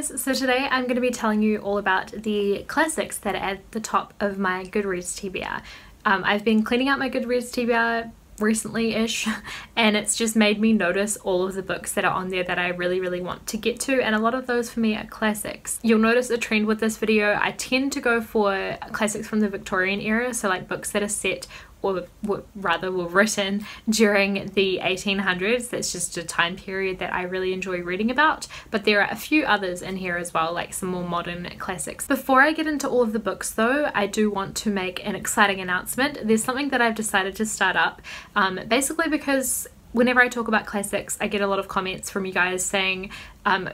guys, so today I'm going to be telling you all about the classics that are at the top of my Goodreads TBR. I've been cleaning out my Goodreads TBR recently-ish and it's just made me notice all of the books that are on there that I really want to get to, and a lot of those for me are classics. You'll notice a trend with this video. I tend to go for classics from the Victorian era, so like books that are set or rather were written during the 1800s. That's just a time period that I really enjoy reading about, but there are a few others in here as well, like some more modern classics. Before I get into all of the books though, I do want to make an exciting announcement. There's something that I've decided to start up, basically because whenever I talk about classics, I get a lot of comments from you guys saying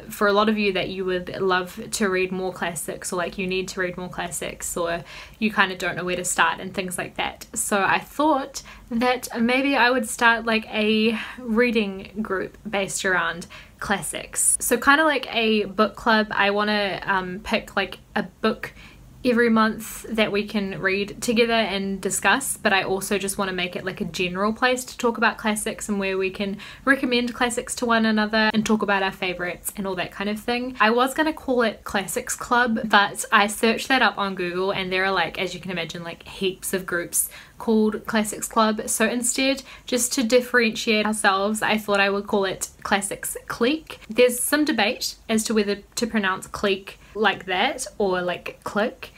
for a lot of you that you would love to read more classics, or like you need to read more classics, or you kind of don't know where to start and things like that. So I thought that maybe I would start like a reading group based around classics. So kind of like a book club. I want to pick like a book every month that we can read together and discuss, but I also just want to make it like a general place to talk about classics and where we can recommend classics to one another and talk about our favorites and all that kind of thing. I was going to call it Classics Club, but I searched that up on Google and there are, like, as you can imagine, like heaps of groups called Classics Club. So instead, just to differentiate ourselves, I thought I would call it Classics Clique. There's some debate as to whether to pronounce clique like that or like click.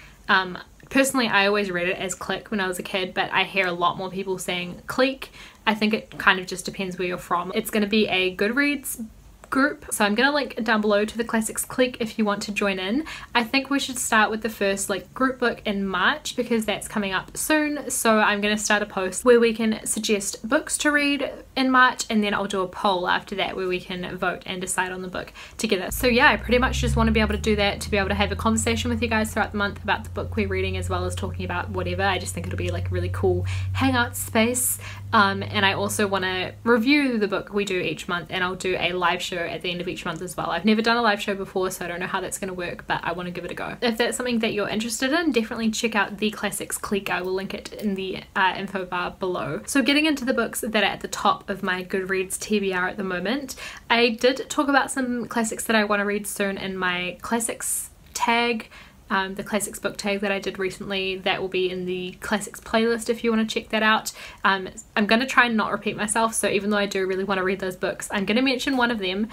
Personally, I always read it as click when I was a kid, but I hear a lot more people saying clique. I think it kind of just depends where you're from. It's going to be a Goodreads group, so I'm gonna link down below to the Classics Clique if you want to join in. I think we should start with the first like group book in March because that's coming up soon, so I'm gonna start a post where we can suggest books to read in March, and then I'll do a poll after that where we can vote and decide on the book together. So yeah, I pretty much just want to be able to do that, to be able to have a conversation with you guys throughout the month about the book we're reading, as well as talking about whatever. I just think it'll be like a really cool hangout space, and I also want to review the book we do each month, and I'll do a live show at the end of each month as well. I've never done a live show before, so I don't know how that's going to work, but I want to give it a go. If that's something that you're interested in, definitely check out the Classics Clique. I will link it in the info bar below. So getting into the books that are at the top of my Goodreads TBR at the moment, I did talk about some classics that I want to read soon in my classics tag, the classics book tag that I did recently. That will be in the classics playlist if you want to check that out. I'm going to try and not repeat myself, so even though I do really want to read those books, I'm going to mention one of them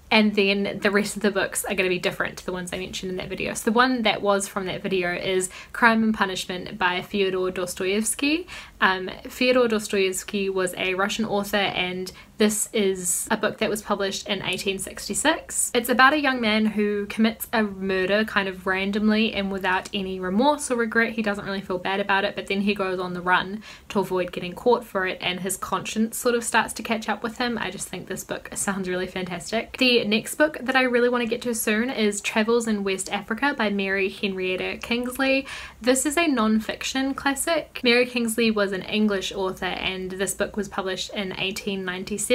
and then the rest of the books are going to be different to the ones I mentioned in that video. So the one that was from that video is Crime and Punishment by Fyodor Dostoevsky. Fyodor Dostoevsky was a Russian author, and this is a book that was published in 1866. It's about a young man who commits a murder kind of randomly and without any remorse or regret. He doesn't really feel bad about it, but then he goes on the run to avoid getting caught for it, and his conscience sort of starts to catch up with him. I just think this book sounds really fantastic. The next book that I really want to get to soon is Travels in West Africa by Mary Henrietta Kingsley. This is a non-fiction classic. Mary Kingsley was an English author, and this book was published in 1897.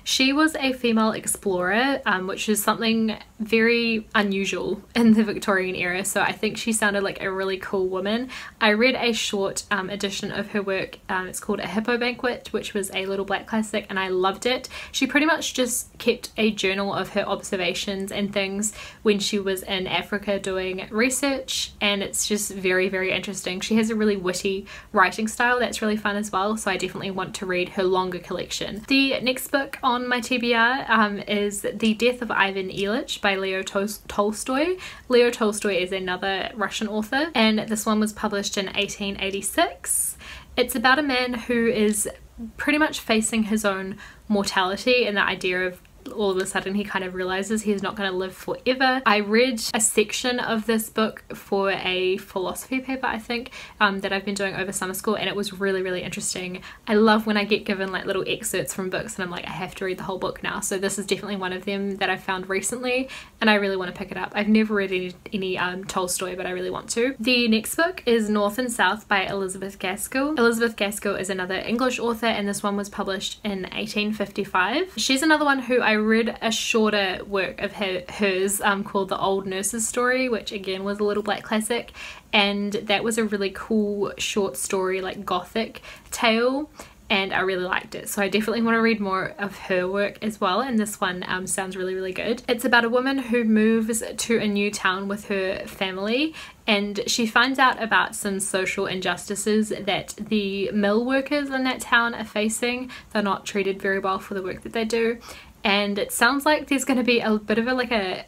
She was a female explorer, which is something very unusual in the Victorian era, so I think she sounded like a really cool woman. I read a short edition of her work. It's called A Hippo Banquet, which was a little black classic, and I loved it. She pretty much just kept a journal of her observations and things when she was in Africa doing research, and it's just very interesting. She has a really witty writing style that's really fun as well, so I definitely want to read her longer collection. The next book on my TBR is The Death of Ivan Ilyich by Leo Tolstoy. Leo Tolstoy is another Russian author, and this one was published in 1886. It's about a man who is pretty much facing his own mortality, and the idea of all of a sudden he kind of realizes he's not going to live forever. I read a section of this book for a philosophy paper, I think, that I've been doing over summer school, and it was really interesting. I love when I get given like little excerpts from books and I'm like, I have to read the whole book now. So this is definitely one of them that I found recently, and I really want to pick it up. I've never read any Tolstoy, but I really want to. The next book is North and South by Elizabeth Gaskell. Elizabeth Gaskell is another English author, and this one was published in 1855. She's another one who I read a shorter work of hers called The Old Nurse's Story, which again was a little black classic, and that was a really cool short story, like gothic tale. and I really liked it, so I definitely want to read more of her work as well, and this one sounds really good. It's about a woman who moves to a new town with her family, and she finds out about some social injustices that the mill workers in that town are facing. They're not treated very well for the work that they do, and it sounds like there's going to be a bit of a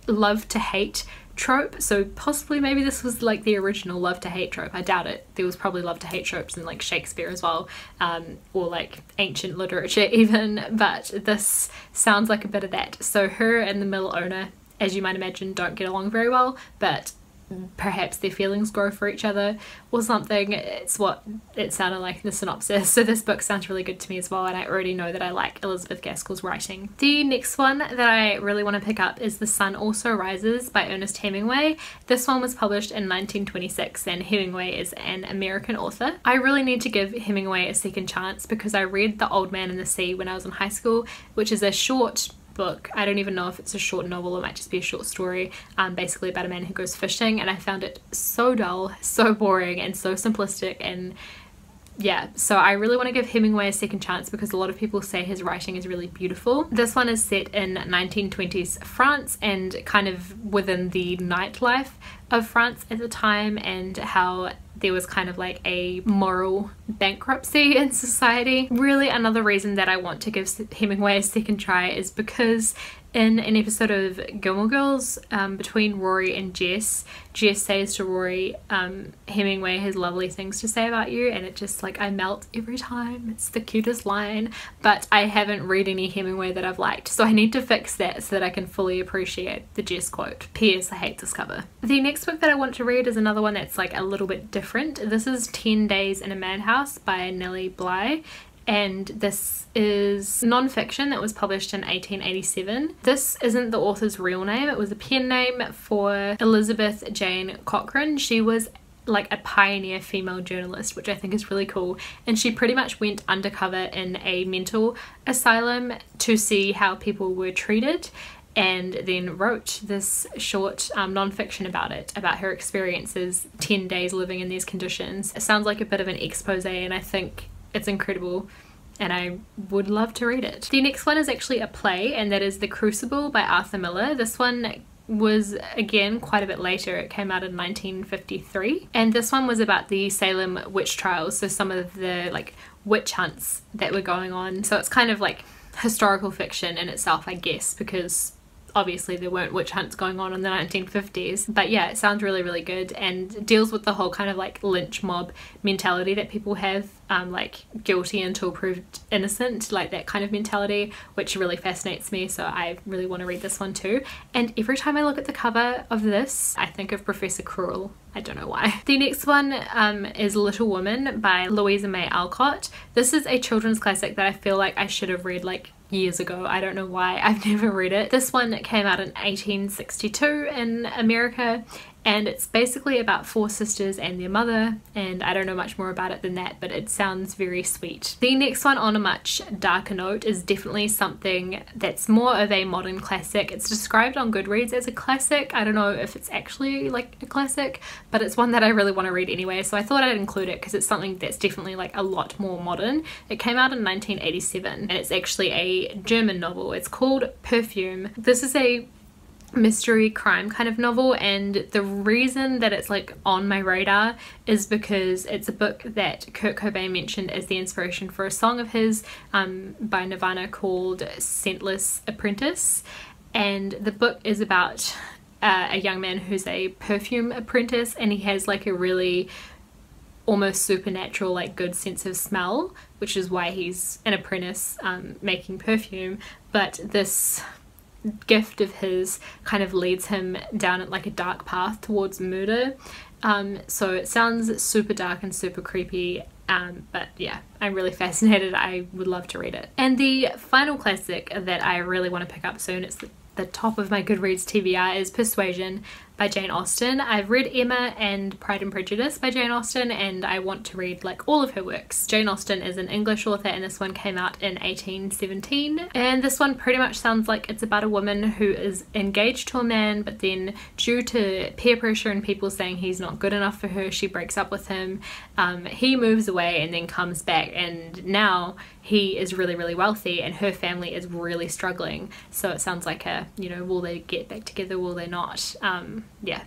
love to hate trope, so possibly maybe this was like the original love to hate trope. I doubt it. There was probably love to hate tropes in like Shakespeare as well, or like ancient literature even, but this sounds like a bit of that. So her and the mill owner, as you might imagine, don't get along very well, but perhaps their feelings grow for each other or something. It's what it sounded like in the synopsis. So this book sounds really good to me as well, and I already know that I like Elizabeth Gaskell's writing. The next one that I really want to pick up is The Sun Also Rises by Ernest Hemingway. This one was published in 1926, and Hemingway is an American author. I really need to give Hemingway a second chance because I read The Old Man and the Sea when I was in high school, which is a short book. I don't even know if it's a short novel, it might just be a short story, basically about a man who goes fishing, and I found it so dull, so boring, and so simplistic, and yeah, so I really want to give Hemingway a second chance because a lot of people say his writing is really beautiful. This one is set in 1920s France and kind of within the nightlife of France at the time, and how there was kind of like a moral bankruptcy in society. Really, another reason that I want to give Hemingway a second try is because in an episode of Gilmore Girls, between Rory and Jess says to Rory, Hemingway has lovely things to say about you, and it just like, I melt every time. It's the cutest line, but I haven't read any Hemingway that I've liked, so I need to fix that so that I can fully appreciate the Jess quote. P.S. I hate this cover. The next book that I want to read is another one that's like a little bit different. This is 10 Days in a Madhouse by Nellie Bly, and this is non-fiction that was published in 1887. This isn't the author's real name, it was a pen name for Elizabeth Jane Cochrane. She was like a pioneer female journalist, which I think is really cool, and she pretty much went undercover in a mental asylum to see how people were treated, and then wrote this short non-fiction about it, about her experiences 10 days living in these conditions. It sounds like a bit of an expose, and I think it's incredible, and I would love to read it. The next one is actually a play, and that is The Crucible by Arthur Miller. This one was again quite a bit later. It came out in 1953, and this one was about the Salem witch trials, so some of the like witch hunts that were going on. So it's kind of like historical fiction in itself, I guess, because obviously there weren't witch hunts going on in the 1950s, but yeah, it sounds really good and deals with the whole kind of like lynch mob mentality that people have, like guilty until proved innocent, like that kind of mentality, which really fascinates me, so I really want to read this one too. And every time I look at the cover of this, I think of Professor Quirrell. I don't know why. The next one is Little Woman by Louisa May Alcott. This is a children's classic that I feel like I should have read like years ago. I don't know why I've never read it. This one came out in 1862 in America, and it's basically about 4 sisters and their mother, and I don't know much more about it than that, but it sounds very sweet. The next one, on a much darker note, is definitely something that's more of a modern classic. It's described on Goodreads as a classic. I don't know if it's actually like a classic, but it's one that I really want to read anyway, so I thought I'd include it because it's something that's definitely like a lot more modern. It came out in 1987, and it's actually a German novel. It's called Perfume. This is a mystery crime kind of novel, and the reason that it's like on my radar is because it's a book that Kurt Cobain mentioned as the inspiration for a song of his by Nirvana called Scentless Apprentice, and the book is about a young man who's a perfume apprentice, and he has like a really almost supernatural like good sense of smell, which is why he's an apprentice making perfume, but this gift of his kind of leads him down like a dark path towards murder. So it sounds super dark and super creepy, but yeah, I'm really fascinated. I would love to read it. And the final classic that I really want to pick up soon, it's the top of my Goodreads TBR, is Persuasion by Jane Austen. I've read Emma and Pride and Prejudice by Jane Austen, and I want to read like all of her works. Jane Austen is an English author, and this one came out in 1817, and this one pretty much sounds like it's about a woman who is engaged to a man, but then due to peer pressure and people saying he's not good enough for her, she breaks up with him. He moves away and then comes back, and now he is really, really wealthy and her family is really struggling. So it sounds like a, you know, will they get back together, will they not? Yeah,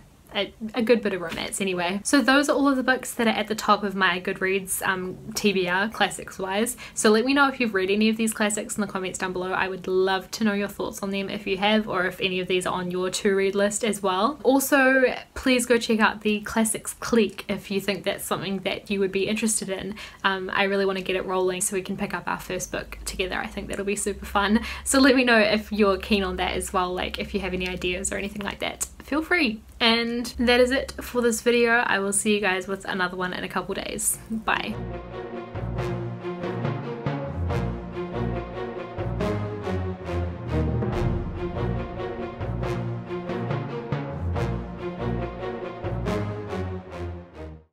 a good bit of romance anyway. So those are all of the books that are at the top of my Goodreads TBR classics wise. So let me know if you've read any of these classics in the comments down below. I would love to know your thoughts on them if you have, or if any of these are on your to read list as well. Also, please go check out the Classics Clique if you think that's something that you would be interested in. I really want to get it rolling so we can pick up our first book together. I think that'll be super fun. So let me know if you're keen on that as well, like if you have any ideas or anything like that. Feel free. And that is it for this video. I will see you guys with another one in a couple days. Bye.